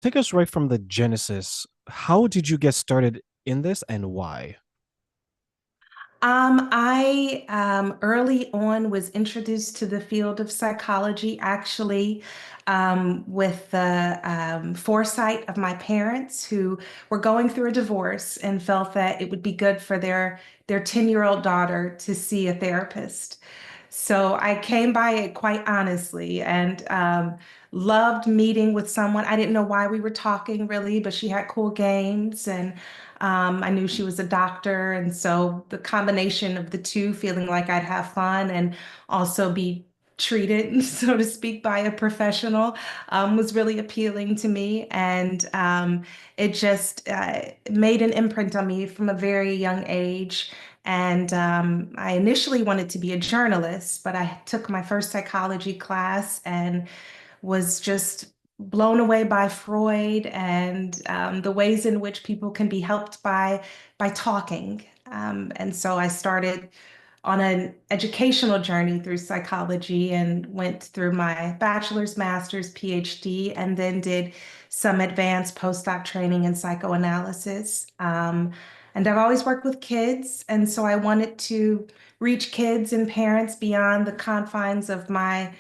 take us right from the genesis. How did you get started in this and why? I early on was introduced to the field of psychology, actually, with the foresight of my parents who were going through a divorce and felt that it would be good for their 10-year-old daughter to see a therapist. So I came by it quite honestly and loved meeting with someone. I didn't know why we were talking really, but she had cool games and I knew she was a doctor. And so the combination of the two, feeling like I'd have fun and also be treated, so to speak, by a professional, was really appealing to me. And it just made an imprint on me from a very young age. And I initially wanted to be a journalist, but I took my first psychology class and was just blown away by Freud and the ways in which people can be helped by talking. And so I started on an educational journey through psychology and went through my bachelor's, master's, PhD, and then did some advanced postdoc training in psychoanalysis. And I've always worked with kids, and so I wanted to reach kids and parents beyond the confines of my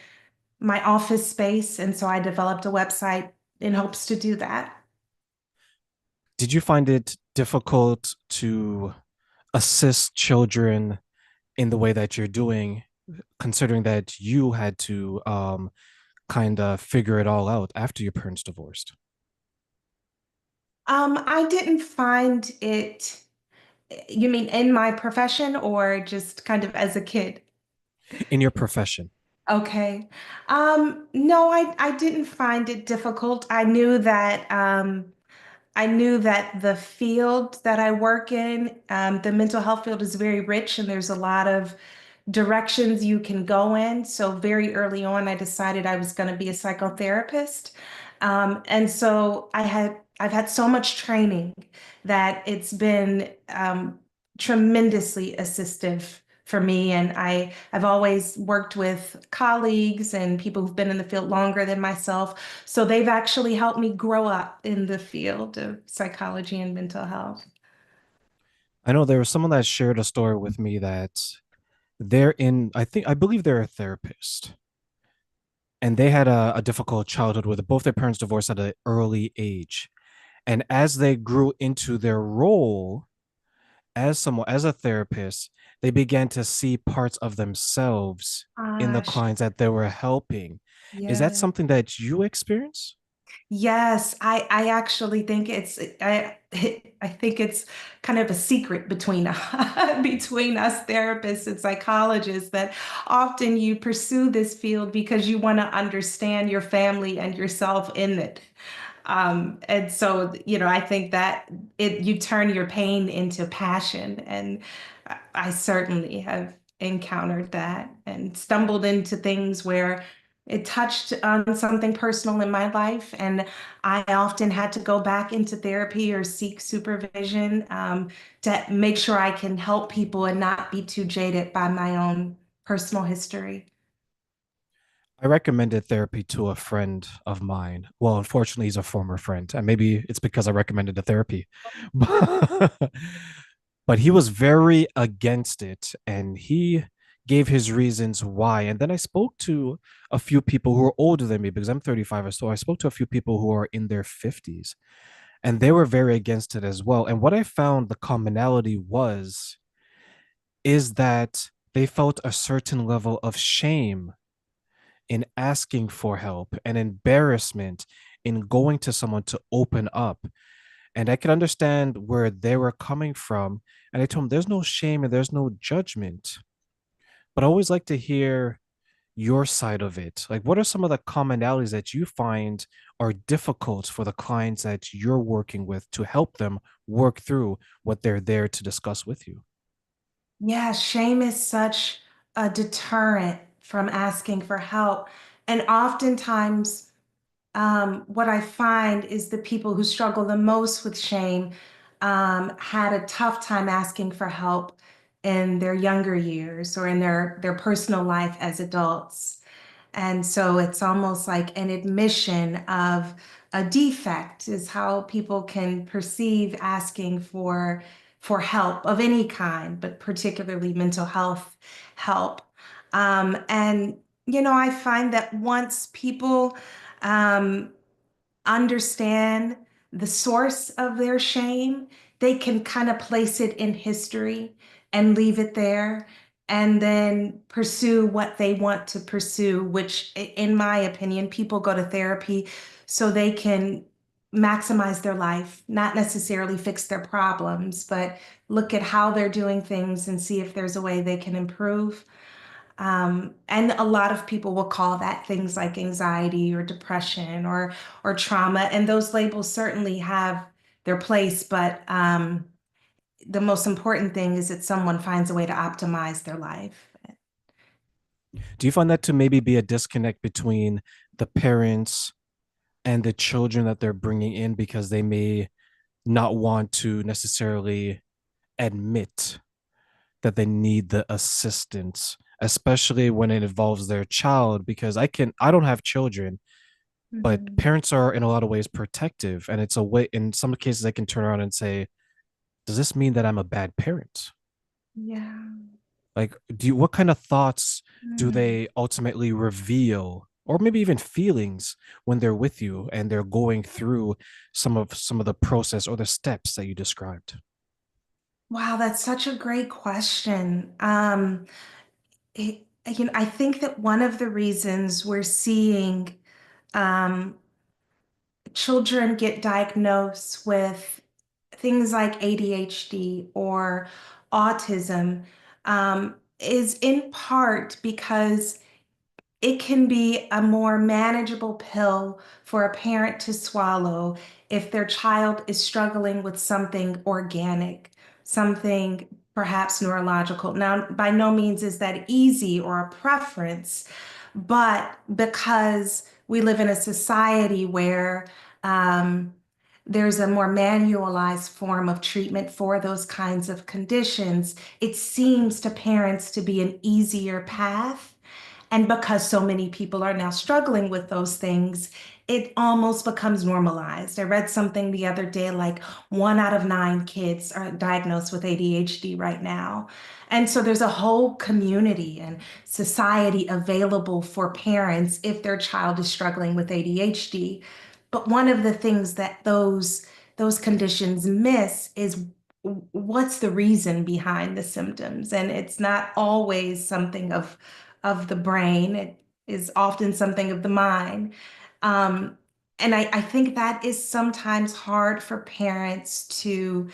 office space. And so I developed a website in hopes to do that. Did you find it difficult to assist children in the way that you're doing, considering that you had to kind of figure it all out after your parents divorced? I didn't find it, you mean in my profession or just kind of as a kid? In your profession? Okay. No, I didn't find it difficult. I knew that the field that I work in, the mental health field is very rich and there's a lot of directions you can go in. So very early on, I decided I was going to be a psychotherapist. And so I've had so much training that it's been tremendously assistive for me. And I've always worked with colleagues and people who've been in the field longer than myself. So they've actually helped me grow up in the field of psychology and mental health. I know there was someone that shared a story with me that they're in, I believe they're a therapist, and they had a difficult childhood with both their parents divorced at an early age. And as they grew into their role as a therapist, they began to see parts of themselves in the Gosh, clients that they were helping. Is that yeah. something that you experience? Yes, I actually think I think it's kind of a secret between between us therapists and psychologists that often you pursue this field because you want to understand your family and yourself in it. And so, I think that you turn your pain into passion, and I certainly have encountered that and stumbled into things where it touched on something personal in my life, and I often had to go back into therapy or seek supervision to make sure I can help people and not be too jaded by my own personal history. I recommended therapy to a friend of mine. Well, unfortunately, he's a former friend, and maybe it's because I recommended the therapy. But he was very against it, and he gave his reasons why. And then I spoke to a few people who are older than me because I'm 35 or so. I spoke to a few people who are in their 50s, and they were very against it as well. And what I found the commonality was is that they felt a certain level of shame in asking for help and embarrassment in going to someone to open up. And I could understand where they were coming from. And I told them there's no shame and there's no judgment. But I always like to hear your side of it. Like, what are some of the commonalities that you find are difficult for the clients that you're working with to help them work through what they're there to discuss with you? Yeah, shame is such a deterrent from asking for help. And oftentimes, what I find is the people who struggle the most with shame had a tough time asking for help in their younger years or in their personal life as adults. And so it's almost like an admission of a defect is how people can perceive asking for help of any kind, but particularly mental health help. And I find that once people um, understand the source of their shame, they can kind of place it in history and leave it there and then pursue what they want to pursue, which, in my opinion, people go to therapy so they can maximize their life, not necessarily fix their problems, but look at how they're doing things and see if there's a way they can improve. And a lot of people will call that things like anxiety or depression or trauma, and those labels certainly have their place. But the most important thing is that someone finds a way to optimize their life. Do you find that to maybe be a disconnect between the parents and the children that they're bringing in because they may not want to necessarily admit that they need the assistance, especially when it involves their child? Because I don't have children, but Mhm. parents are in a lot of ways protective. And it's a way, in some cases, I can turn around and say, does this mean that I'm a bad parent? Yeah. Like, what kind of thoughts do Mhm. they ultimately reveal, or maybe even feelings when they're with you and they're going through some of the process or the steps that you described? Wow, that's such a great question. I think that one of the reasons we're seeing um, children get diagnosed with things like ADHD or autism is in part because it can be a more manageable pill for a parent to swallow if their child is struggling with something organic, something perhaps neurological. Now, by no means is that easy or a preference, but because we live in a society where um, there's a more manualized form of treatment for those kinds of conditions, it seems to parents to be an easier path. And because so many people are now struggling with those things, it almost becomes normalized. I read something the other day like 1 out of 9 kids are diagnosed with ADHD right now. And so there's a whole community and society available for parents if their child is struggling with ADHD. But one of the things that those conditions miss is what's the reason behind the symptoms. And it's not always something of the brain. It is often something of the mind. Um, and I think that is sometimes hard for parents to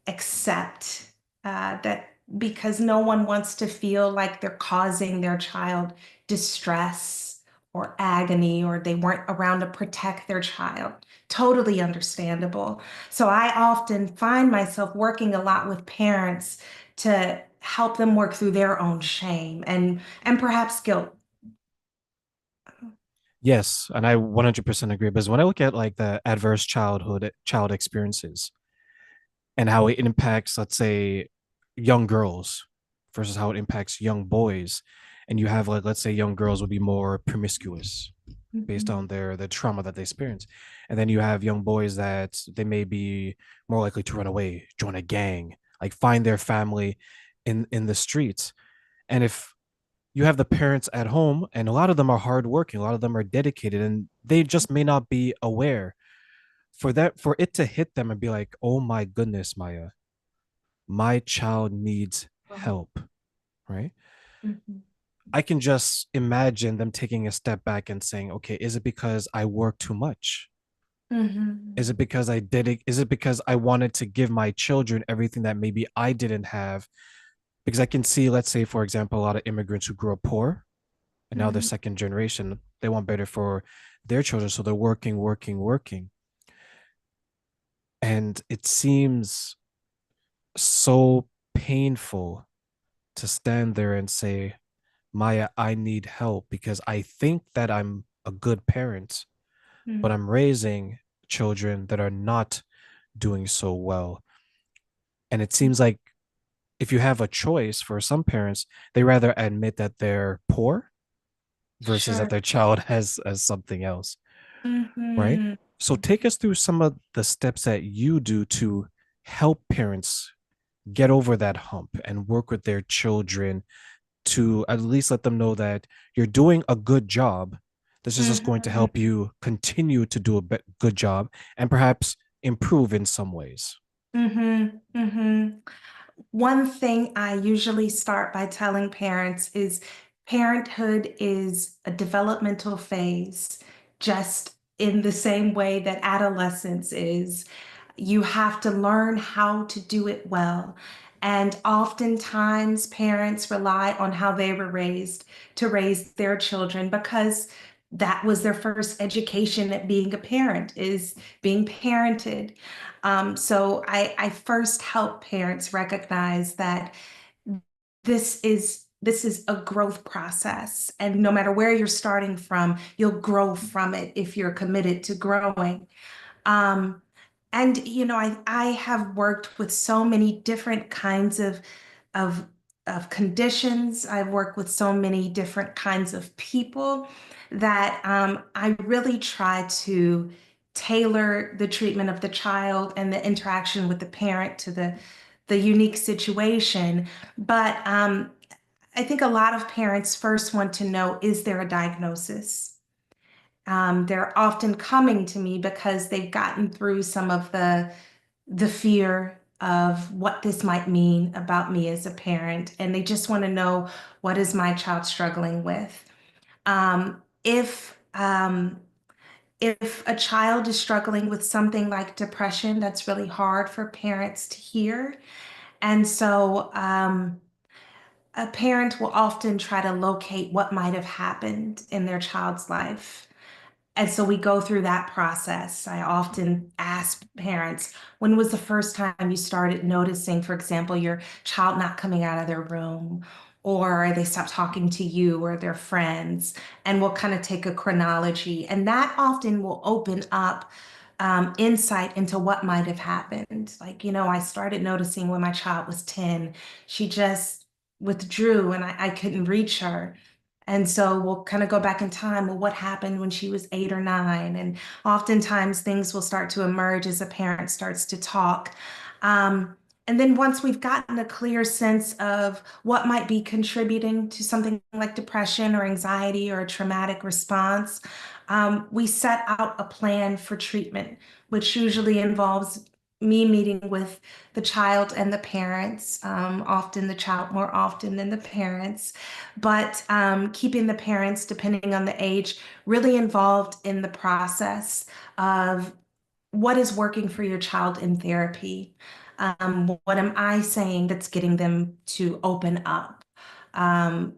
accept that because no one wants to feel like they're causing their child distress or agony or they weren't around to protect their child. Totally understandable. So I often find myself working a lot with parents to help them work through their own shame and perhaps guilt. Yes, and I 100% agree. Because when I look at like the adverse child experiences and how it impacts, let's say, young girls versus how it impacts young boys, and you have like, let's say, young girls would be more promiscuous based Mhm, on the trauma that they experience, and then you have young boys that they may be more likely to run away, join a gang, like find their family in the streets. And if you have the parents at home, and a lot of them are hardworking, a lot of them are dedicated, and they just may not be aware for it to hit them and be like, oh my goodness, Maya, my child needs help, right? mhm, I can just imagine them taking a step back and saying, okay, is it because I work too much? Is it mhm, because I did it? Is it because I wanted to give my children everything that maybe I didn't have? Because I can see, let's say, for example, a lot of immigrants who grew up poor and now they're mhm, second generation, they want better for their children. So they're working, working, working. And it seems so painful to stand there and say, Maya, I need help because I think that I'm a good parent, but mhm, I'm raising children that are not doing so well. And it seems like if you have a choice for some parents, they rather admit that they're poor versus that Sure. their child has something else, right? Mhm. So take us through some of the steps that you do to help parents get over that hump and work with their children to at least let them know that you're doing a good job. This is just going to Mhm. help you continue to do a good job and perhaps improve in some ways. Mm-hmm. Mm-hmm. One thing I usually start by telling parents is parenthood is a developmental phase, just in the same way that adolescence is. You have to learn how to do it well. And oftentimes, parents rely on how they were raised to raise their children because that was their first education at being a parent, is being parented. So I first help parents recognize that this is a growth process, and no matter where you're starting from, you'll grow from it if you're committed to growing. Um, and I have worked with so many different kinds of of conditions. I've worked with so many different kinds of people that I really try to tailor the treatment of the child and the interaction with the parent to the unique situation. But I think a lot of parents first want to know, is there a diagnosis? They're often coming to me because they've gotten through some of the fear of what this might mean about me as a parent, and they just want to know, what is my child struggling with? If a child is struggling with something like depression, that's really hard for parents to hear. And so a parent will often try to locate what might have happened in their child's life. And so we go through that process. I often ask parents, when was the first time you started noticing, for example, your child not coming out of their room, or they stop talking to you or their friends? And we'll kind of take a chronology. And that often will open up insight into what might have happened. Like, I started noticing when my child was 10, she just withdrew and I couldn't reach her. And so we'll kind of go back in time. Well, what happened when she was 8 or 9? And oftentimes things will start to emerge as a parent starts to talk. And then once we've gotten a clear sense of what might be contributing to something like depression or anxiety or a traumatic response, we set out a plan for treatment, which usually involves me meeting with the child and the parents, often the child more often than the parents, but keeping the parents, depending on the age, really involved in the process of what is working for your child in therapy. What am I saying that's getting them to open up? Um,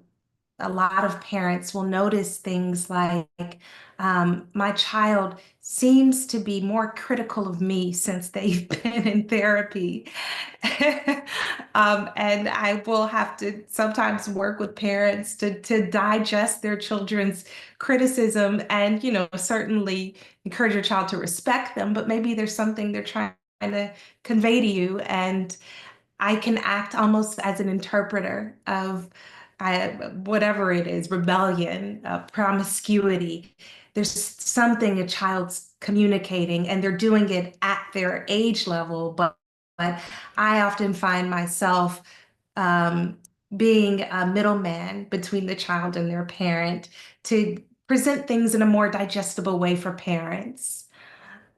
a lot of parents will notice things like, my child seems to be more critical of me since they've been in therapy. And I will have to sometimes work with parents to digest their children's criticism and, certainly encourage your child to respect them, but maybe there's something they're trying to convey to you. And I can act almost as an interpreter of whatever it is, rebellion, promiscuity. There's something a child's communicating, and they're doing it at their age level. But I often find myself um, being a middleman between the child and their parent to present things in a more digestible way for parents.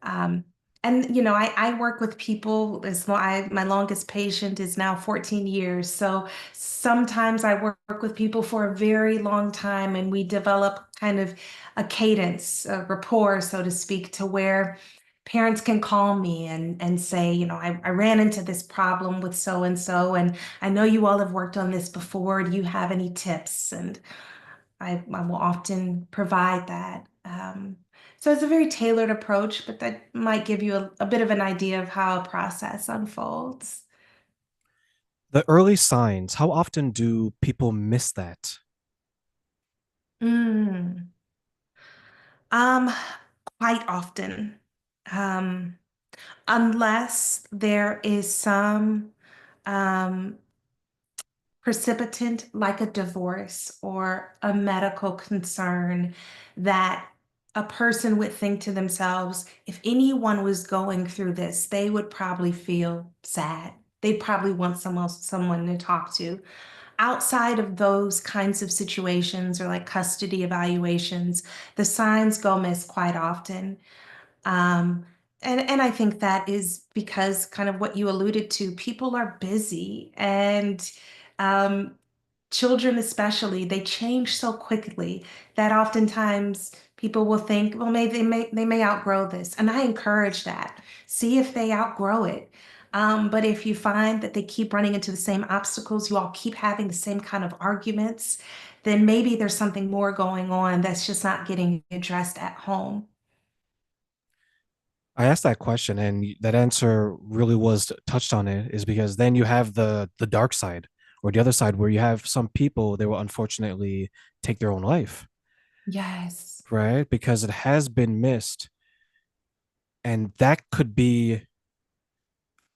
Um, and I work with people as long, my longest patient is now 14 years. So sometimes I work with people for a very long time, and we develop kind of a cadence, a rapport, so to speak, to where parents can call me and say, I ran into this problem with so and so, and I know you all have worked on this before. Do you have any tips? And I will often provide that. So it's a very tailored approach, but that might give you a bit of an idea of how a process unfolds. The early signs, how often do people miss that? Mm. Um, Quite often. Um, Unless there is some um, precipitant like a divorce or a medical concern that a person would think to themselves, if anyone was going through this, they would probably feel sad. They'd probably want someone to talk to. Outside of those kinds of situations or like custody evaluations, the signs go miss quite often. Um, and I think that is because kind of what you alluded to, people are busy and um, children especially, they change so quickly that oftentimes people will think, well, maybe they may outgrow this. And I encourage that. See if they outgrow it. But if you find that they keep running into the same obstacles, you all keep having the same kind of arguments, then maybe there's something more going on that's just not getting addressed at home. I asked that question, and that answer really was touched on it, is because then you have the dark side or the other side where you have some people they will unfortunately take their own life, Yes. right? Because it has been missed. And that could be,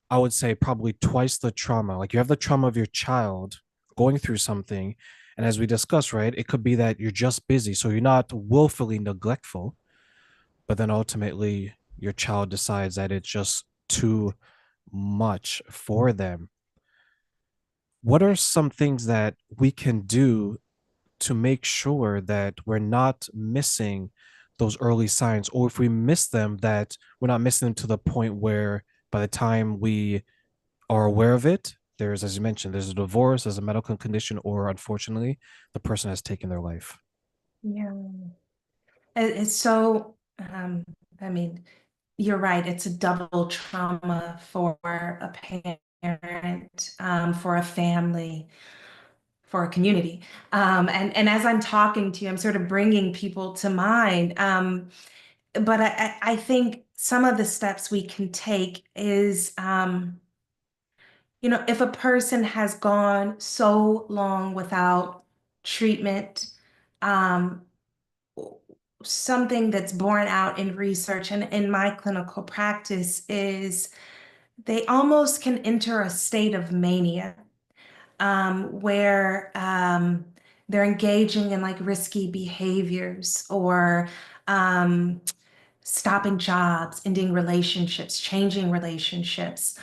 I would say, probably twice the trauma. Like you have the trauma of your child going through something. And as we discussed, right, it could be that you're just busy. So you're not willfully neglectful, but then ultimately your child decides that it's just too much for them. What are some things that we can do to make sure that we're not missing those early signs, or if we miss them, that we're not missing them to the point where by the time we are aware of it, there's, as you mentioned, there's a divorce, there's a medical condition, or unfortunately, the person has taken their life. Yeah. It's so, I mean, you're right. It's a double trauma for a parent, for a family, for a community. And as I'm talking to you, I'm sort of bringing people to mind. But I think some of the steps we can take is, if a person has gone so long without treatment, um, something that's borne out in research and in my clinical practice is they almost can enter a state of mania, where they're engaging in like risky behaviors or um, stopping jobs, ending relationships, changing relationships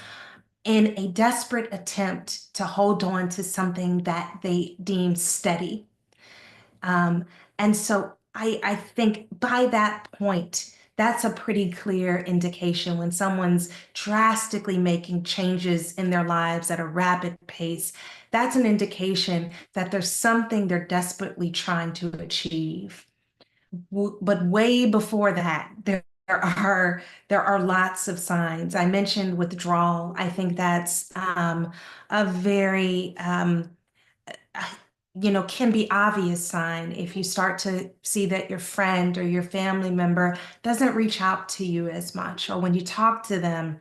in a desperate attempt to hold on to something that they deem steady. Um, and so I think by that point, that's a pretty clear indication when someone's drastically making changes in their lives at a rapid pace. That's an indication that there's something they're desperately trying to achieve. But way before that, there are lots of signs. I mentioned withdrawal. I think that's a very can be obvious sign if you start to see that your friend or your family member doesn't reach out to you as much, or when you talk to them,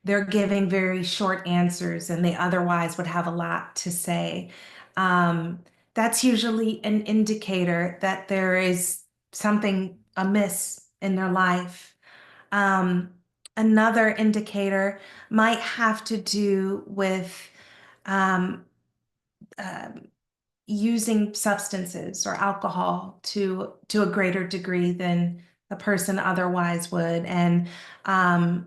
they're giving very short answers and they otherwise would have a lot to say. Um, that's usually an indicator that there is something amiss in their life. Um, Another indicator might have to do with um, uh, using substances or alcohol to a greater degree than a person otherwise would, and um,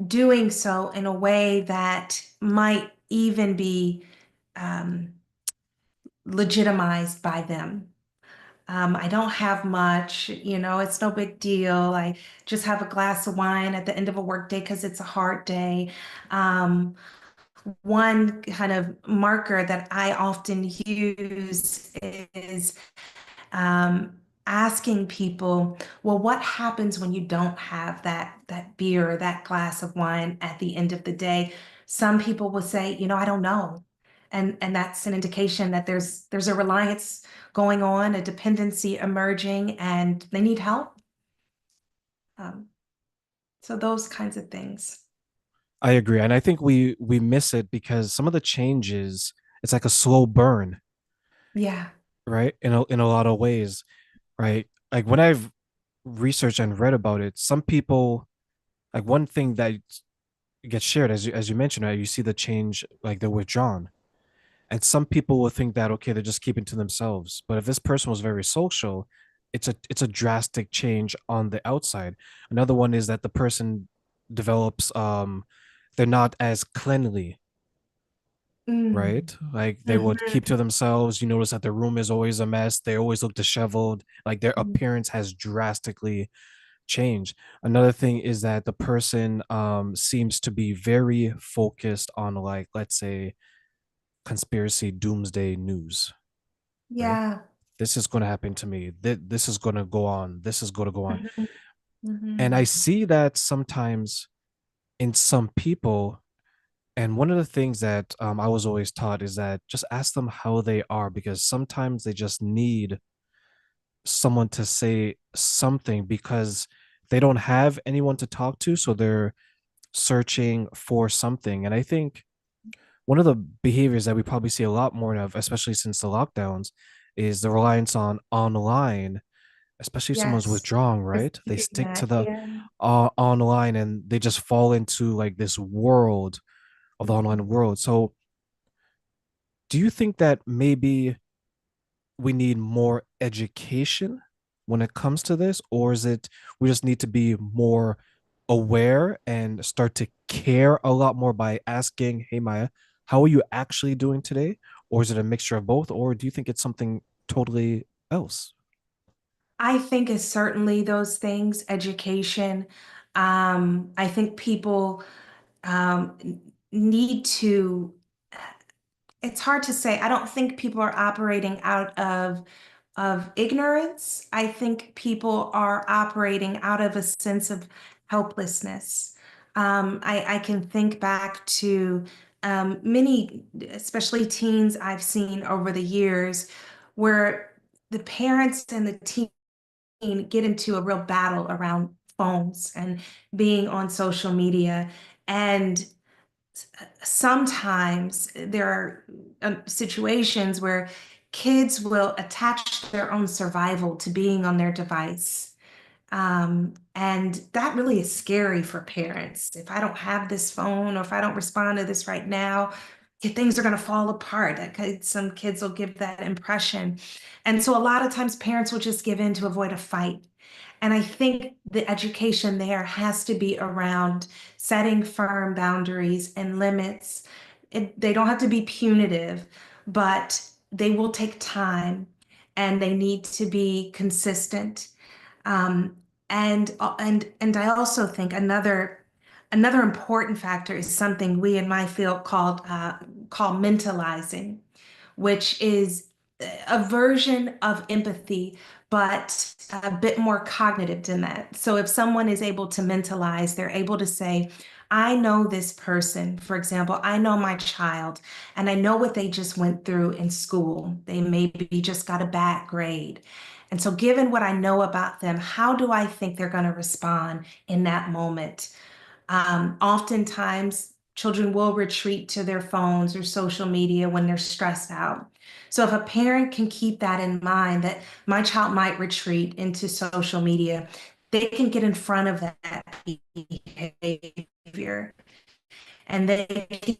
doing so in a way that might even be um, legitimized by them. I don't have much, it's no big deal. I just have a glass of wine at the end of a work day because it's a hard day. Um, One kind of marker that I often use is asking people, well, what happens when you don't have that beer or that glass of wine at the end of the day? Some people will say, I don't know. And that's an indication that there's a reliance going on, a dependency emerging, and they need help. Um, so those kinds of things. I agree. And I think we miss it because some of the changes, it's like a slow burn, Yeah. right? In a lot of ways, right? Like when I've researched and read about it, some people, like one thing that gets shared, as you mentioned, right? You see the change, like they're withdrawn. And some people will think that okay, they're just keeping to themselves. But if this person was very social, it's a drastic change on the outside. Another one is that the person develops they're not as cleanly, Mm. right? Like they would keep to Mhm. themselves. You notice that their room is always a mess. They always look disheveled. Like their appearance has drastically changed. Another thing is that the person seems to be very focused on, like, let's say, conspiracy doomsday news, right? Yeah. This is going to happen to me. This is going to go on. This is going to go on. Mhm. And I Mhm. see that sometimes in some people. And one of the things that I was always taught is that just ask them how they are, because sometimes they just need someone to say something because they don't have anyone to talk to. So they're searching for something. And I think one of the behaviors that we probably see a lot more of, especially since the lockdowns, is the reliance on online, especially if someone's Yes. withdrawn, right? They Receiving stick to that. the Yeah. online and they just fall into like this world of the online world. So do you think that maybe we need more education when it comes to this, or is it we just need to be more aware and start to care a lot more by asking, hey Maya, how are you actually doing today? Or is it a mixture of both? Or do you think it's something totally else? I think it's certainly those things, education. I think people need to, it's hard to say. I don't think people are operating out of ignorance. I think people are operating out of a sense of helplessness. I can think back to many, especially teens I've seen over the years, where the parents and the teen get into a real battle around phones and being on social media. And sometimes there are situations where kids will attach their own survival to being on their device. And that really is scary for parents. If I don't have this phone or if I don't respond to this right now, things are going to fall apart. Some kids will give that impression. And so a lot of times parents will just give in to avoid a fight. And I think the education there has to be around setting firm boundaries and limits. They don't have to be punitive, but they will take time and they need to be consistent. Um, and I also think another important factor is something we in my field call mentalizing, which is a version of empathy, but a bit more cognitive than that. So if someone is able to mentalize, they're able to say, I know this person. For example, I know my child, and I know what they just went through in school. They maybe just got a bad grade. And so, given what I know about them, how do I think they're going to respond in that moment? Oftentimes, children will retreat to their phones or social media when they're stressed out. So, if a parent can keep that in mind, that my child might retreat into social media, they can get in front of that behavior and they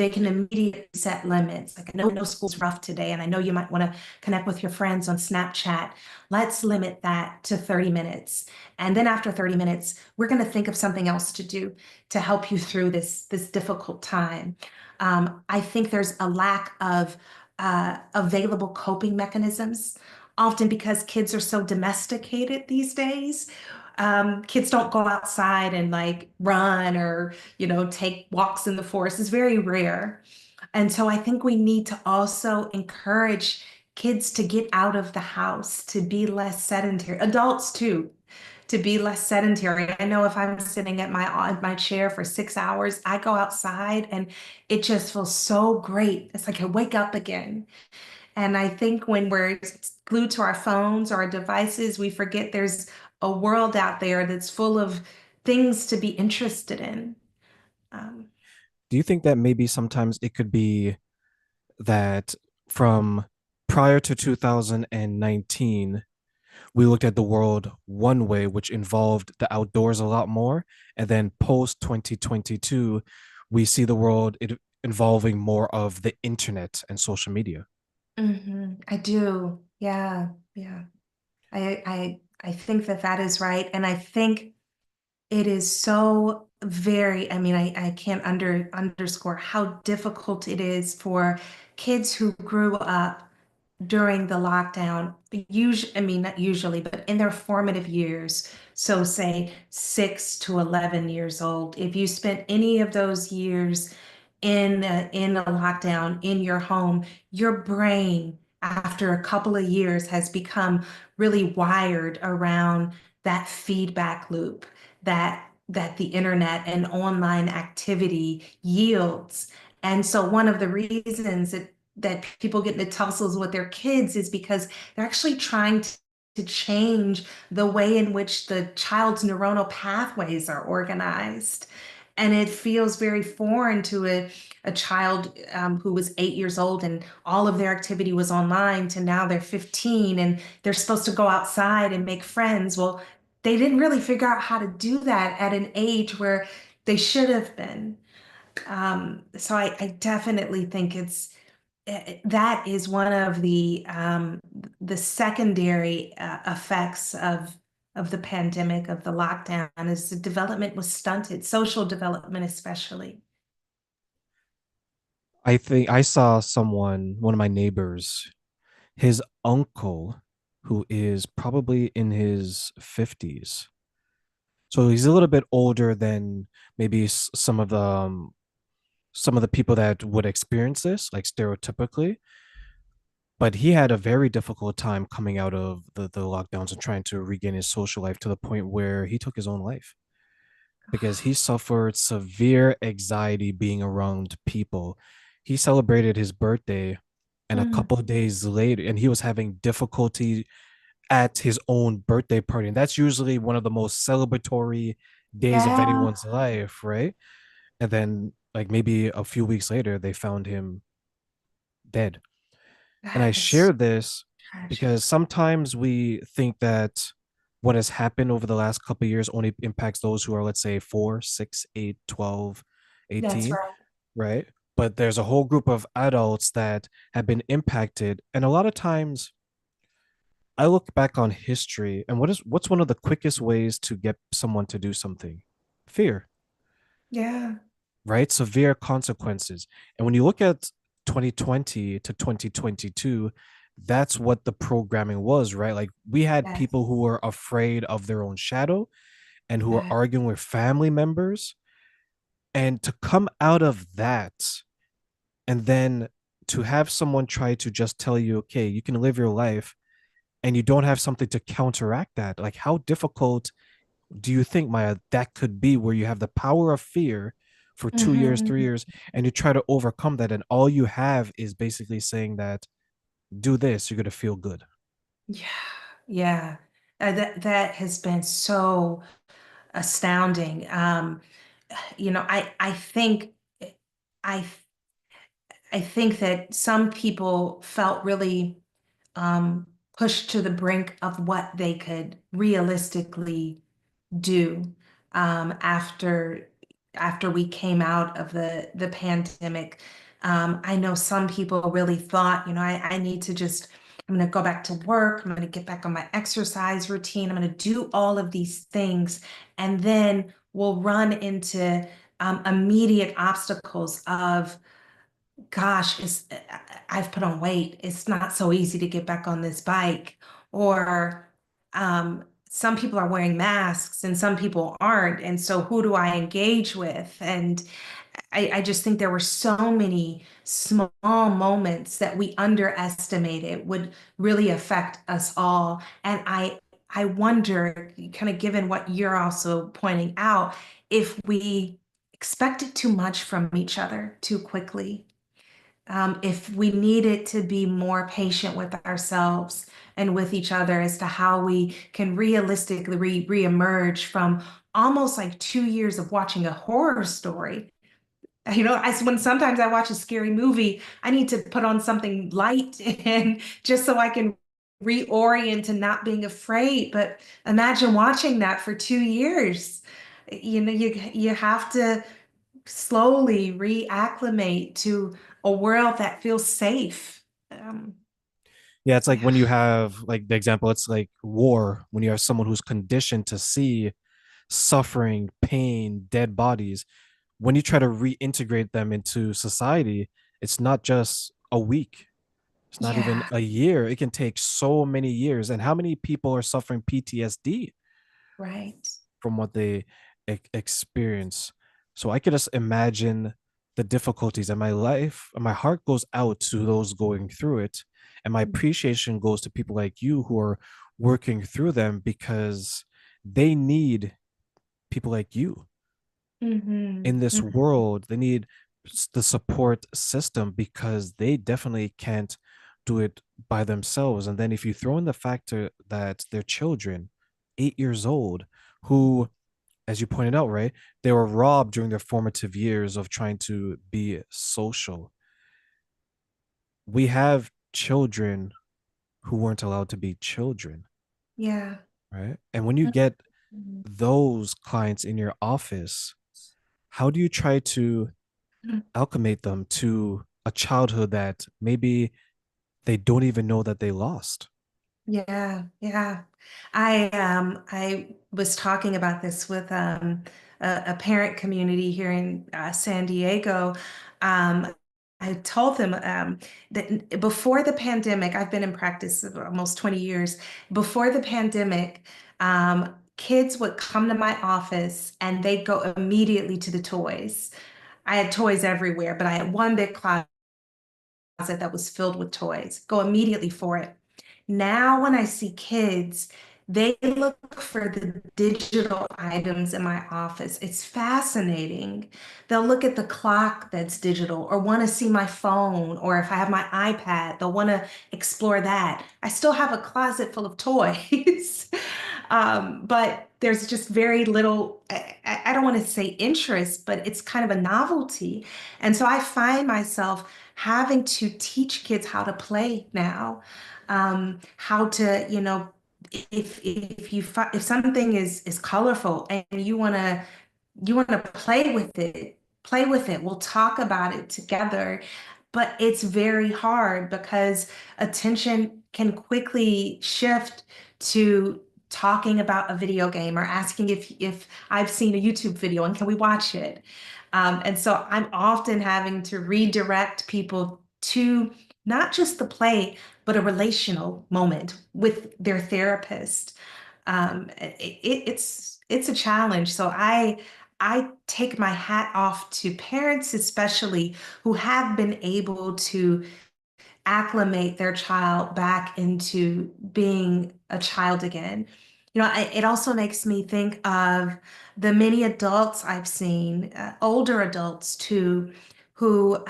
can immediately set limits. Like, I know school's rough today, and I know you might want to connect with your friends on Snapchat. Let's limit that to 30 minutes. And then after 30 minutes, we're going to think of something else to do to help you through this difficult time. I think there's a lack of available coping mechanisms, often because kids are so domesticated these days. Kids don't go outside and like run or take walks in the forest. Is very rare. And so I think we need to also encourage kids to get out of the house, to be less sedentary. Adults too, to be less sedentary. I know if I'm sitting at my chair for 6 hours, I go outside and it just feels so great. It's like I wake up again. And I think when we're glued to our phones or our devices, we forget there's a world out there that's full of things to be interested in. Um, Do you think that maybe sometimes it could be that from prior to 2019, we looked at the world one way, which involved the outdoors a lot more. And then post 2022, we see the world involving more of the internet and social media. I do. Yeah. Yeah. I think that that is right. And I think it is so very, I mean, I can't underscore how difficult it is for kids who grew up during the lockdown, usually, I mean, not usually, but in their formative years. So say 6 to 11 years old. If you spent any of those years in a lockdown in your home, your brain after a couple of years has become really wired around that feedback loop that the internet and online activity yields. And so one of the reasons that people get into tussles with their kids is because they're actually trying to change the way in which the child's neuronal pathways are organized. And it feels very foreign to a child who was 8 years old and all of their activity was online to now they're 15 and they're supposed to go outside and make friends. Well, they didn't really figure out how to do that at an age where they should have been. So I definitely think that is one of the secondary effects of the pandemic, of the lockdown, is the development was stunted, social development especially. I think I saw someone, one of my neighbors, his uncle, who is probably in his 50s. So he's a little bit older than maybe some of the people that would experience this, like stereotypically. But he had a very difficult time coming out of the lockdowns and trying to regain his social life to the point where he took his own life because he suffered severe anxiety being around people. He celebrated his birthday, and a Mm, couple of days later, and he was having difficulty at his own birthday party. And that's usually one of the most celebratory days of yeah, anyone's life, right? And then, like, maybe a few weeks later, they found him dead. And I that is share this tragic. because sometimes we think that what has happened over the last couple of years only impacts those who are, let's say, 4, 6, 8, 12, That's 18, right. right? But there's a whole group of adults that have been impacted. And a lot of times I look back on history and what's one of the quickest ways to get someone to do something? Fear, Yeah, right? Severe consequences. And when you look at 2020 to 2022, that's what the programming was, right? Like we had yes, people who were afraid of their own shadow and who were that, arguing with family members. And to come out of that and then to have someone try to just tell you, okay, you can live your life and you don't have something to counteract that. Like, how difficult do you think, Maya, that could be where you have the power of fear for 2 years, hmm 3 years, and you try to overcome that, and all you have is basically saying that do this, you're gonna feel good. yeah, yeah. That has been so astounding. I think I I think that some people felt really um, pushed to the brink of what they could realistically do after we came out of the pandemic. I know some people really thought, I need to just, I'm going to go back to work. I'm going to get back on my exercise routine. I'm going to do all of these things, and then we'll run into immediate obstacles of gosh, I've put on weight. It's not so easy to get back on this bike. Or some people are wearing masks and some people aren't. And so who do I engage with? And I just think there were so many small moments that we underestimated would really affect us all. And I wonder, kind of given what you're also pointing out, if we expected too much from each other too quickly, if we needed to be more patient with ourselves and with each other as to how we can realistically reemerge from almost like 2 years of watching a horror story. When sometimes I watch a scary movie, I need to put on something light and just so I can reorient to not being afraid. But imagine watching that for 2 years. You have to slowly reacclimate to a world that feels safe. Yeah, it's like Yeah. when you have like the example, it's like war, when you have someone who's conditioned to see suffering, pain, dead bodies. When you try to reintegrate them into society, it's not just a week. It's not even Yeah. a year. It can take so many years. And how many people are suffering PTSD Right. from what they experience? So I could just imagine the difficulties in my life, and my heart goes out to those going through it. And my appreciation goes to people like you who are working through them because they need people like you Mm-hmm. in this Mm-hmm. world. They need the support system because they definitely can't do it by themselves. And then if you throw in the factor that they're children, 8 years old, who, as you pointed out, right, they were robbed during their formative years of trying to be social. We have children who weren't allowed to be children, Yeah. right? And when you get Mhm. those clients in your office, how do you try to acclimate them to a childhood that maybe they don't even know that they lost? Yeah, yeah. I was talking about this with a parent community here in San Diego. Um, I told them that before the pandemic, I've been in practice for almost 20 years. Before the pandemic, kids would come to my office and they'd go immediately to the toys. I had toys everywhere, but I had one big closet that was filled with toys. Go immediately for it. Now, when I see kids, they look for the digital items in my office. It's fascinating. They'll look at the clock that's digital or want to see my phone, or if I have my iPad, they'll want to explore that. I still have a closet full of toys. But there's just very little, I don't want to say interest, but it's kind of a novelty. And so I find myself having to teach kids how to play now, how to, if something is colorful and you want to play with it. We'll talk about it together. But it's very hard because attention can quickly shift to talking about a video game or asking if I've seen a YouTube video and can we watch it. And so I'm often having to redirect people to not just the play, but a relational moment with their therapist. It's a challenge. So I take my hat off to parents, especially who have been able to acclimate their child back into being a child again. It also makes me think of the many adults I've seen, older adults too, who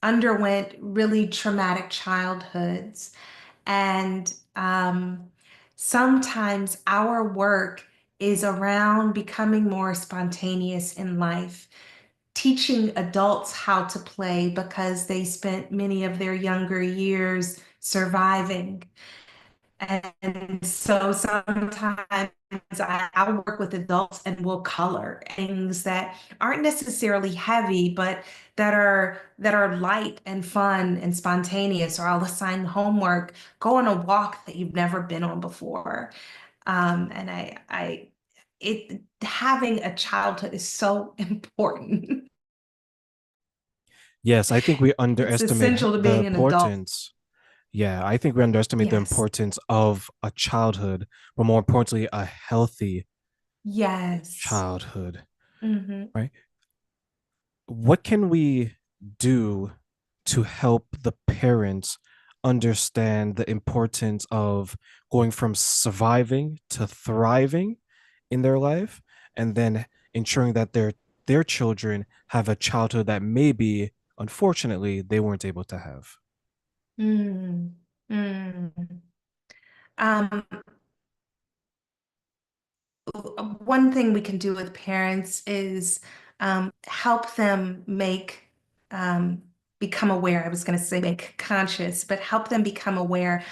underwent really traumatic childhoods. And sometimes our work is around becoming more spontaneous in life, teaching adults how to play because they spent many of their younger years surviving. And so sometimes I'll work with adults and we'll color things that aren't necessarily heavy, but that are light and fun and spontaneous. Or I'll assign homework, go on a walk that you've never been on before. And it having a childhood is so important. Yes, I think we It's underestimate essential to the being an adult. importance. Yeah, I think we underestimate the Yes. importance of a childhood, but more importantly, a healthy Yes. childhood, Hmm. right? What can we do to help the parents understand the importance of going from surviving to thriving in their life, and then ensuring that their children have a childhood that maybe unfortunately they weren't able to have? Mm. Mm. Um, One thing we can do with parents is help them um, become aware. I was going to say make conscious, but help them become aware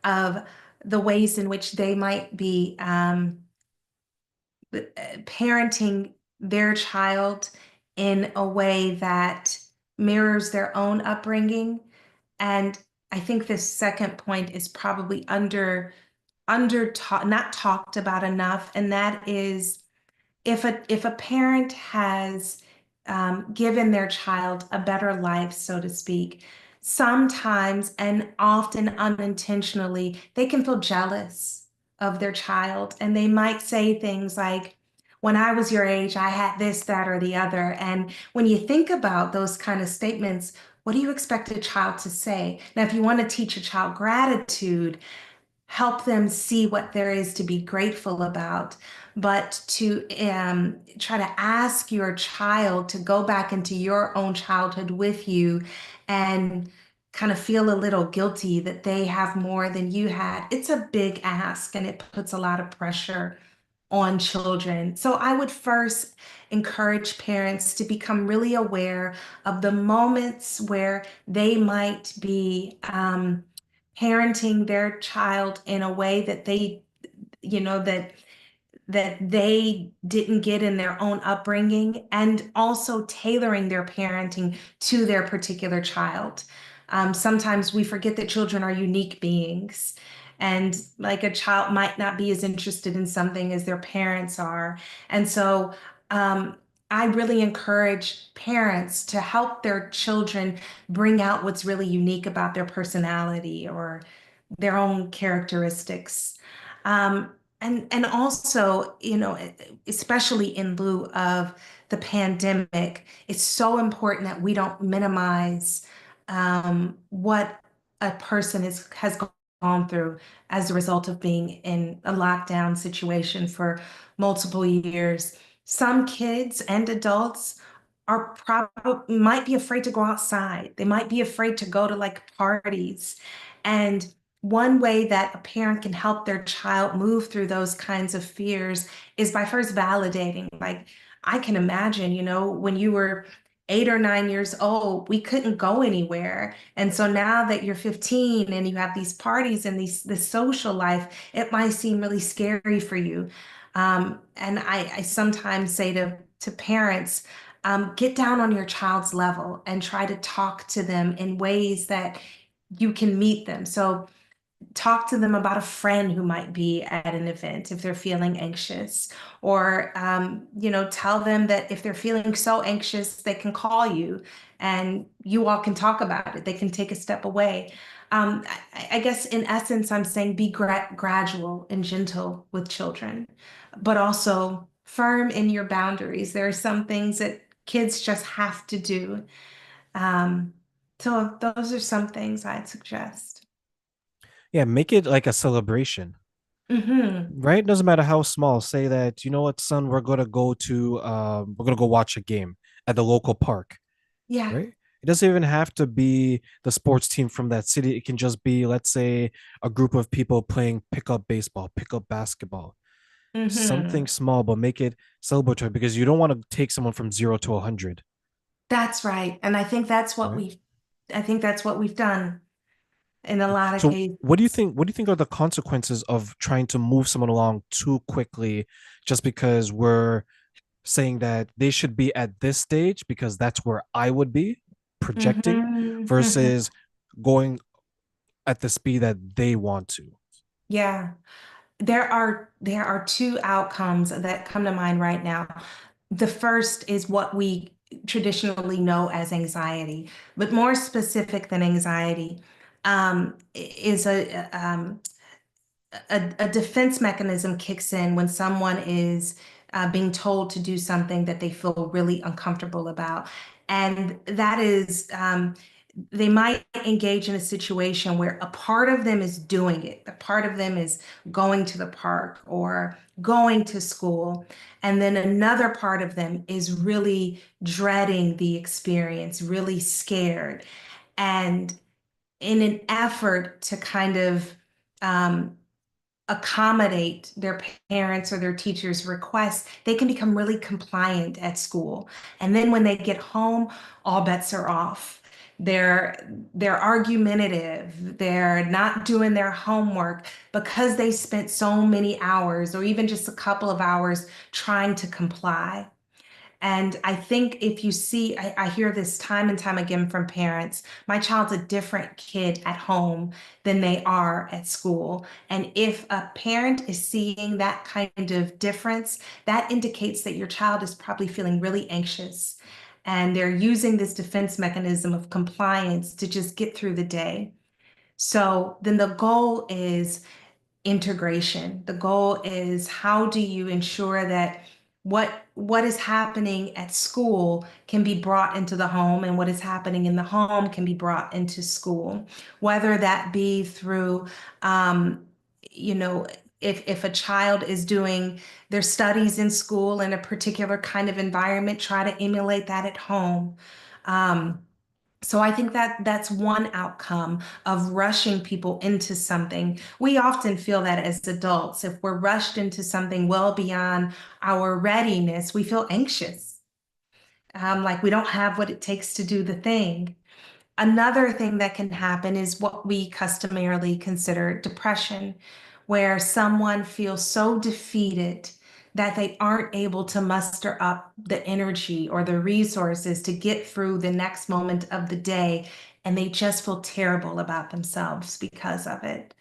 of the ways in which they might be parenting their child in a way that mirrors their own upbringing. And I think this second point is probably not talked about enough, and that is if a parent has given their child a better life, so to speak, sometimes and often unintentionally, they can feel jealous of their child. And they might say things like, when I was your age, I had this, that, or the other. And when you think about those kind of statements, what do you expect a child to say? Now, if you want to teach a child gratitude, help them see what there is to be grateful about, but to try to ask your child to go back into your own childhood with you and kind of feel a little guilty that they have more than you had. It's a big ask and it puts a lot of pressure on children. So I would first encourage parents to become really aware of the moments where they might be parenting their child in a way that they didn't get in their own upbringing, and also tailoring their parenting to their particular child. Sometimes we forget that children are unique beings, and like a child might not be as interested in something as their parents are. And so I really encourage parents to help their children bring out what's really unique about their personality or their own characteristics. Um, and also, especially in lieu of the pandemic, it's so important that we don't minimize what a person has gone through as a result of being in a lockdown situation for multiple years. Some kids and adults are probably might be afraid to go outside. They might be afraid to go to like parties. And one way that a parent can help their child move through those kinds of fears is by first validating. Like, I can imagine, when you were 8 or 9 years old, we couldn't go anywhere. And so now that you're 15 and you have these parties and this social life, it might seem really scary for you. And I sometimes say to parents, get down on your child's level and try to talk to them in ways that you can meet them. So talk to them about a friend who might be at an event if they're feeling anxious, or tell them that if they're feeling so anxious, they can call you and you all can talk about it. They can take a step away. I guess in essence, I'm saying be gradual and gentle with children, but also firm in your boundaries. There are some things that kids just have to do. Um, so those are some things I'd suggest. Yeah, make it like a celebration, Hmm. right? Doesn't matter how small. Say that, you know what, son, we're gonna go watch a game at the local park, Yeah. right? It doesn't even have to be the sports team from that city. It can just be, let's say, a group of people playing pickup baseball, pickup basketball, something Hmm. small, but make it celebratory because you don't want to take someone from 0 to 100, That's right. And right? I think that's what we've done in a lot of So cases. what do you think are the consequences of trying to move someone along too quickly just because we're saying that they should be at this stage because that's where I would be projecting Hmm. Hmm. versus going at the speed that they want to. Yeah. There are two outcomes that come to mind right now. The first is what we traditionally know as anxiety, but more specific than anxiety, is a defense mechanism kicks in when someone is being told to do something that they feel really uncomfortable about. And that is, they might engage in a situation where a part of them is doing it. A part of them is going to the park or going to school. And then another part of them is really dreading the experience, really scared. And in an effort to kind of um, accommodate their parents or their teachers' requests, they can become really compliant at school. And then when they get home, all bets are off. They're argumentative. They're not doing their homework because they spent so many hours or even just a couple of hours trying to comply. And I think if you see, I hear this time and time again from parents, my child's a different kid at home than they are at school. And if a parent is seeing that kind of difference, that indicates that your child is probably feeling really anxious. And they're using this defense mechanism of compliance to just get through the day. So then the goal is integration. The goal is how do you ensure that what is happening at school can be brought into the home, and what is happening in the home can be brought into school, whether that be through um, you know, if a child is doing their studies in school in a particular kind of environment, try to emulate that at home. Um, so I think that that's one outcome of rushing people into something. We often feel that as adults, if we're rushed into something well beyond our readiness, we feel anxious, like we don't have what it takes to do the thing. Another thing that can happen is what we customarily consider depression, where someone feels so defeated that they aren't able to muster up the energy or the resources to get through the next moment of the day, and they just feel terrible about themselves because of it.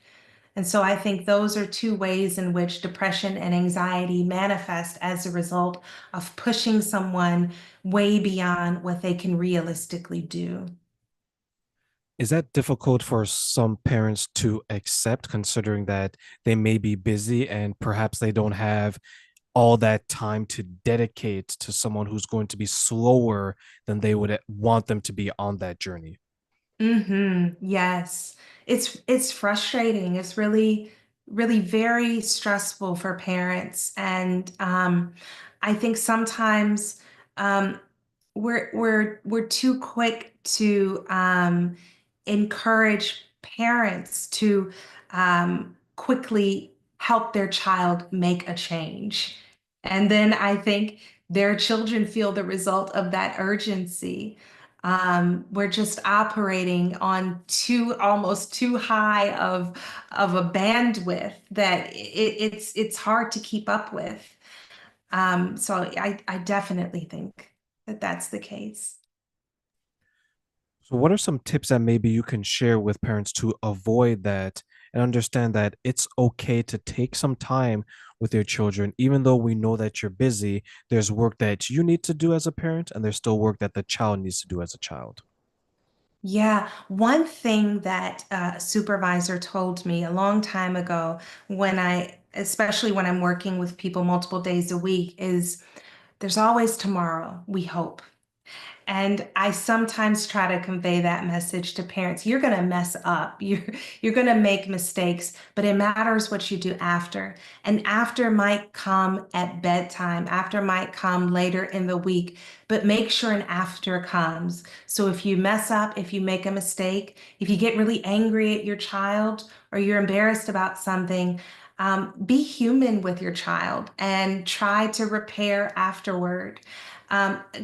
And so I think those are two ways in which depression and anxiety manifest as a result of pushing someone way beyond what they can realistically do. Is that difficult for some parents to accept, considering that they may be busy and perhaps they don't have all that time to dedicate to someone who's going to be slower than they would want them to be on that journey? Yes. It's frustrating. It's really very stressful for parents. And I think sometimes um we're too quick to encourage parents to quickly help their child make a change. And then I think their children feel the result of that urgency. We're just operating on almost too high of a bandwidth that it's hard to keep up with. So I definitely think that that's the case. So, what are some tips that maybe you can share with parents to avoid that and understand that it's okay to take some time with your children, even though we know that you're busy? There's work that you need to do as a parent, and there's still work that the child needs to do as a child. Yeah, one thing that a supervisor told me a long time ago especially when I'm working with people multiple days a week, is there's always tomorrow, we hope. And I sometimes try to convey that message to parents. You're going to mess up. You're going to make mistakes, but it matters what you do after. And after might come at bedtime, after might come later in the week, but make sure an after comes. So if you mess up, if you make a mistake, if you get really angry at your child or you're embarrassed about something, be human with your child and try to repair afterward.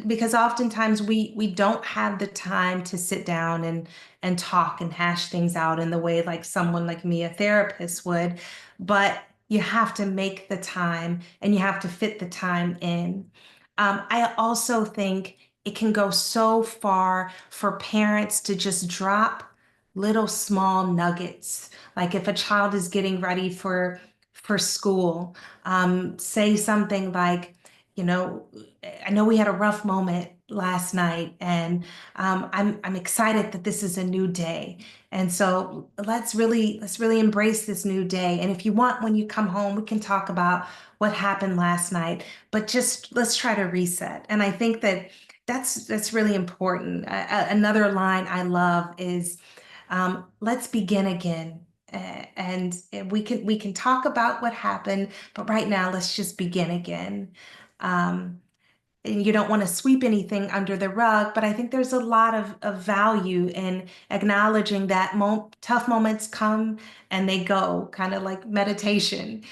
Because oftentimes we don't have the time to sit down and talk and hash things out in the way like someone like me, a therapist, would. But you have to make the time and you have to fit the time in. I also think it can go so far for parents to just drop little small nuggets. Like if a child is getting ready for school, say something like, you know, I know we had a rough moment last night, and I'm excited that this is a new day. And so let's really embrace this new day. And if you want, when you come home, we can talk about what happened last night. But just let's try to reset. And I think that that's really important. Another line I love is, let's begin again. And we can talk about what happened, but right now let's just begin again. Um, and you don't want to sweep anything under the rug, but I think there's a lot of value in acknowledging that tough moments come and they go, kind of like meditation.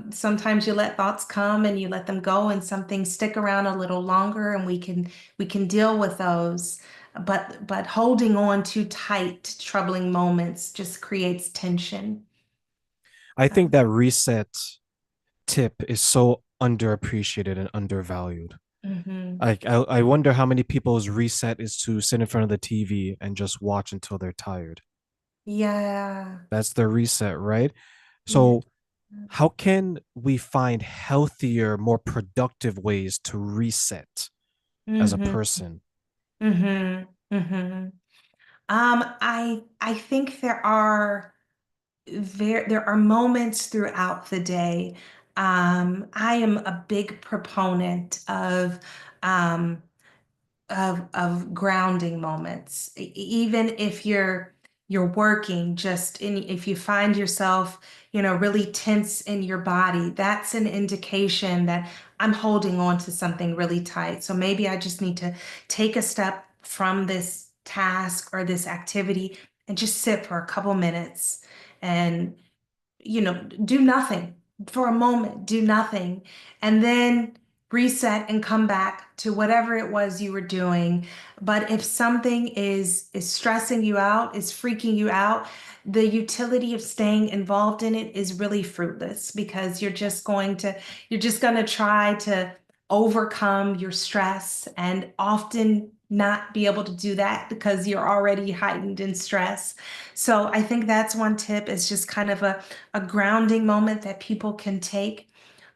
Sometimes you let thoughts come and you let them go, and some things stick around a little longer, and we can deal with those. But holding on too tight to troubling moments just creates tension. I think Um, that reset tip is so underappreciated and undervalued. I wonder how many people's reset is to sit in front of the TV and just watch until they're tired. Yeah. That's their reset, right? Yeah. So how can we find healthier, more productive ways to reset as a Mm-hmm. person? Mm-hmm. Mm-hmm. I think there are moments throughout the day. I am a big proponent um, of grounding moments. Even if you're working, if you find yourself, really tense in your body, that's an indication that I'm holding on to something really tight. So maybe I just need to take a step from this task or this activity and just sit for a couple minutes and do nothing for a moment, do nothing, and then reset and come back to whatever it was you were doing. But if something is stressing you out, is freaking you out, the utility of staying involved in it is really fruitless because you're just going to try to overcome your stress and often not be able to do that because you're already heightened in stress. So I think that's one tip, is just kind of a grounding moment that people can take.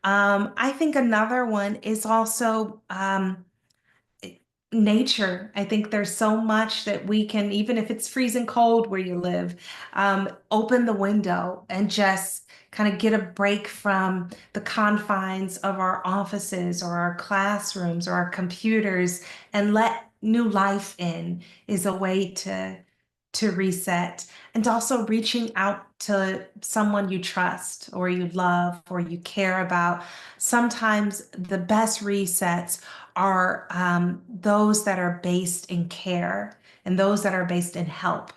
I think another one is also nature. I think there's so much that we can, even if it's freezing cold where you live, open the window and just kind of get a break from the confines of our offices or our classrooms or our computers and let new life in, is a way to reset. And also reaching out to someone you trust or you love or you care about. Sometimes the best resets are those that are based in care and those that are based in help.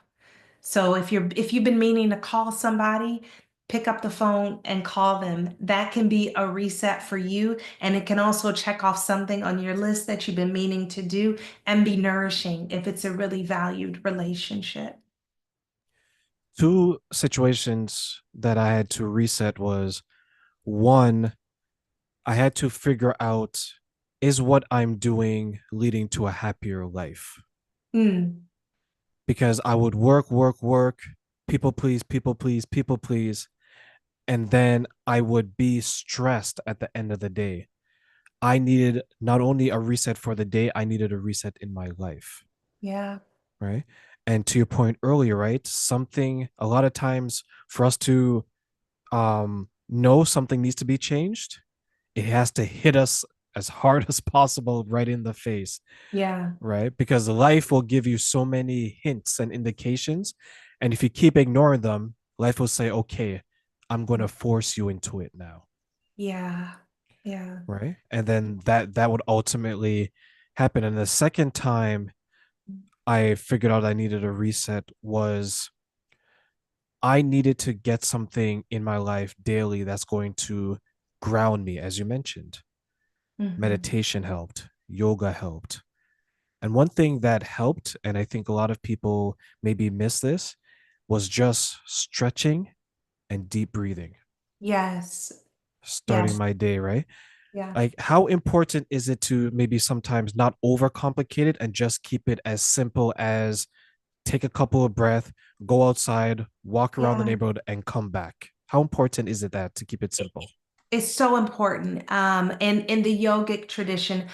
So if you've been meaning to call somebody, pick up the phone and call them. That can be a reset for you, and it can also check off something on your list that you've been meaning to do and be nourishing if it's a really valued relationship. Two situations that I had to reset was one, I had to figure out, is what I'm doing leading to a happier life? Mm, Because I would work, people please, people please, people please. And then I would be stressed at the end of the day. I needed not only a reset for the day, I needed a reset in my life. yeah, Right. And to your point earlier, right? Something, a lot of times for us to know something needs to be changed, it has to hit us as hard as possible right in the face, yeah, right? Because life will give you so many hints and indications. And if you keep ignoring them, life will say, okay, I'm going to force you into it now. yeah, yeah. Right. And then that would ultimately happen. And the second time I figured out I needed a reset was I needed to get something in my life daily that's going to ground me, as you mentioned. Hmm. Meditation helped, yoga helped. And one thing that helped, and I think a lot of people maybe miss this, was just stretching and deep breathing, Yes, starting yes, my day, right? yeah. Like, how important is it to maybe sometimes not overcomplicate it and just keep it as simple as take a couple of breaths, go outside, walk around the Yeah. neighborhood, and come back? How important is it that to keep it It- simple? It's so important. And in the yogic tradition,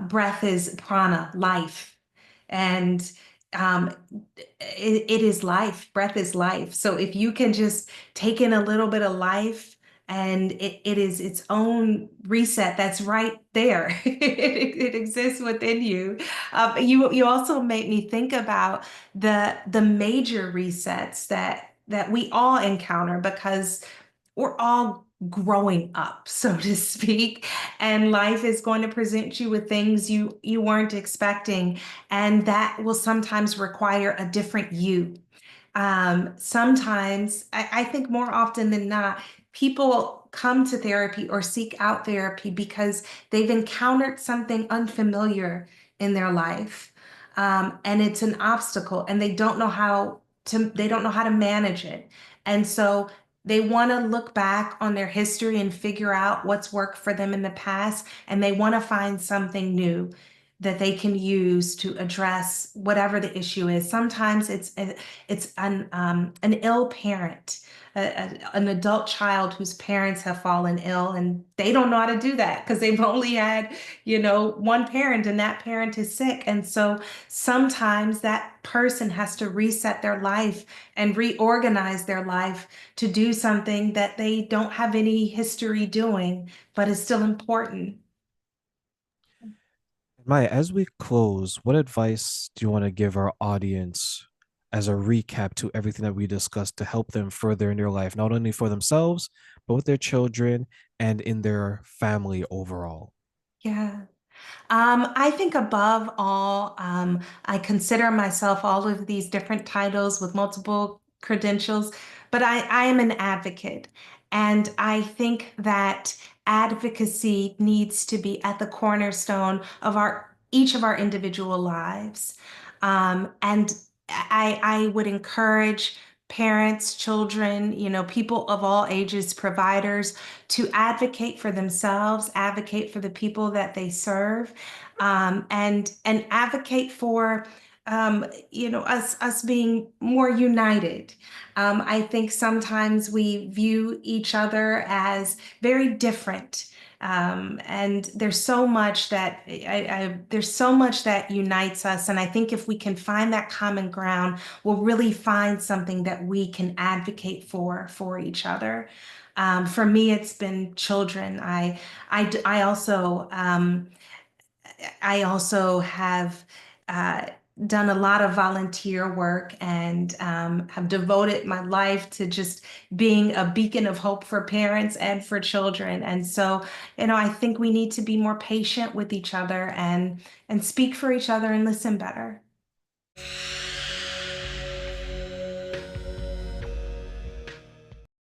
breath is prana, life. And um, it is life. Breath is life. So if you can just take in a little bit of life, and it is its own reset that's right there. It exists within you. You also made me think about the major resets that we all encounter because we're all growing up, so to speak, and life is going to present you with things you weren't expecting, and that will sometimes require a different you. Sometimes, I think more often than not, people come to therapy or seek out therapy because they've encountered something unfamiliar in their life. And it's an obstacle, and they don't know how to manage it. And so They want to look back on their history and figure out what's worked for them in the past, and they want to find something new that they can use to address whatever the issue is. Sometimes it's an ill parent, an adult child whose parents have fallen ill, and they don't know how to do that because they've only had, one parent, and that parent is sick. And so sometimes that person has to reset their life and reorganize their life to do something that they don't have any history doing, but is still important. Maya, as we close, what advice do you want to give our audience as a recap to everything that we discussed to help them further in their life, not only for themselves, but with their children and in their family overall? Yeah. I think above all, I consider myself all of these different titles with multiple credentials, but I am an advocate. And I think that advocacy needs to be at the cornerstone of each of our individual lives. And I would encourage parents, children, people of all ages, providers to advocate for themselves, advocate for the people that they serve, and advocate for us being more united. I think sometimes we view each other as very different. And there's so much that unites us. And I think if we can find that common ground, we'll really find something that we can advocate for each other. For me, it's been children. I also have uh, done a lot of volunteer work and have devoted my life to just being a beacon of hope for parents and for children. And so, I think we need to be more patient with each other and speak for each other and listen better.